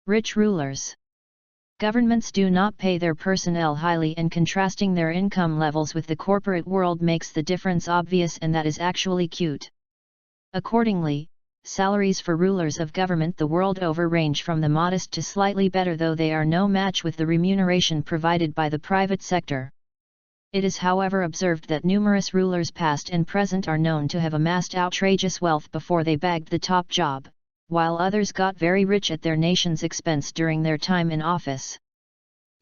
Rich rulers. Governments do not pay their personnel highly, and contrasting their income levels with the corporate world makes the difference obvious, and that is actually cute. Accordingly, salaries for rulers of government the world over range from the modest to slightly better, though they are no match with the remuneration provided by the private sector. It is however observed that numerous rulers past and present are known to have amassed outrageous wealth before they bagged the top job, while others got very rich at their nation's expense during their time in office.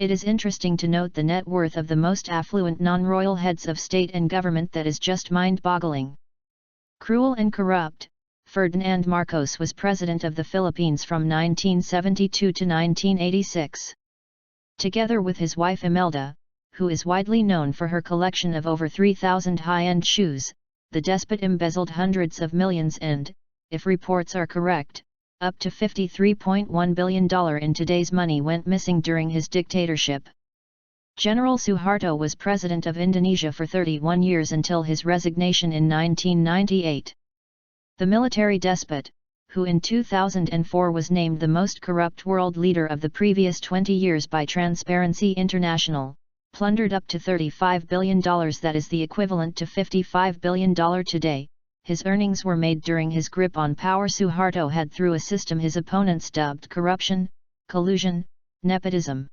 It is interesting to note the net worth of the most affluent non-royal heads of state and government that is just mind-boggling. Cruel and corrupt, Ferdinand Marcos was president of the Philippines from 1972 to 1986. Together with his wife Imelda, who is widely known for her collection of over 3,000 high-end shoes, the despot embezzled hundreds of millions and, if reports are correct, up to $53.1 billion in today's money went missing during his dictatorship. General Suharto was president of Indonesia for 31 years until his resignation in 1998. The military despot, who in 2004 was named the most corrupt world leader of the previous 20 years by Transparency International, plundered up to $35 billion, that is the equivalent to $55 billion today. His earnings were made during his grip on power Suharto had through a system his opponents dubbed corruption, collusion, nepotism.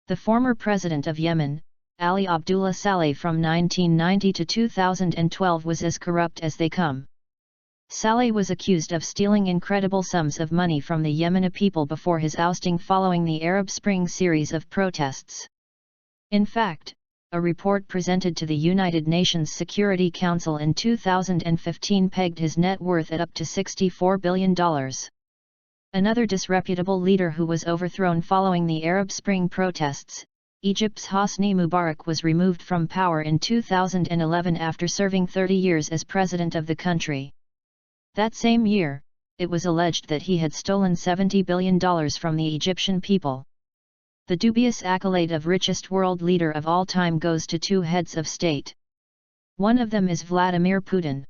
The former president of Yemen, Ali Abdullah Saleh, from 1990 to 2012 was as corrupt as they come. Saleh was accused of stealing incredible sums of money from the Yemeni people before his ousting following the Arab Spring series of protests. In fact, a report presented to the United Nations Security Council in 2015 pegged his net worth at up to $64 billion. Another disreputable leader who was overthrown following the Arab Spring protests, Egypt's Hosni Mubarak, was removed from power in 2011 after serving 30 years as president of the country. That same year, it was alleged that he had stolen $70 billion from the Egyptian people. The dubious accolade of richest world leader of all time goes to two heads of state. One of them is Vladimir Putin.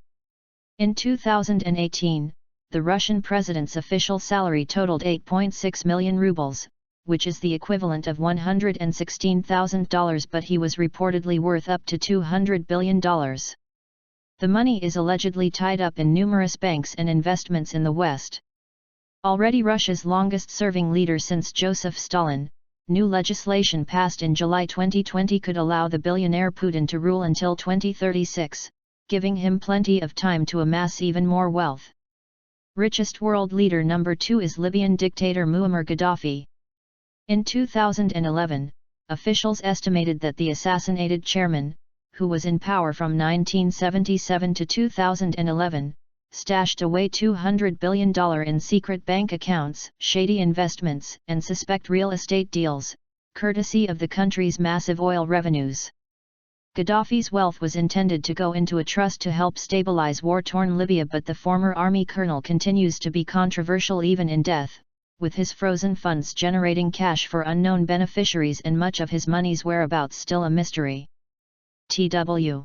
In 2018, the Russian president's official salary totaled 8.6 million rubles, which is the equivalent of $116,000, but he was reportedly worth up to $200 billion. The money is allegedly tied up in numerous banks and investments in the West. Already Russia's longest-serving leader since Joseph Stalin, new legislation passed in July 2020 could allow the billionaire Putin to rule until 2036, giving him plenty of time to amass even more wealth. Richest world leader number 2 is Libyan dictator Muammar Gaddafi. In 2011, officials estimated that the assassinated chairman, who was in power from 1977 to 2011, stashed away $200 billion in secret bank accounts, shady investments, and suspect real estate deals, courtesy of the country's massive oil revenues. Gaddafi's wealth was intended to go into a trust to help stabilize war-torn Libya, but the former army colonel continues to be controversial even in death, with his frozen funds generating cash for unknown beneficiaries and much of his money's whereabouts still a mystery. TW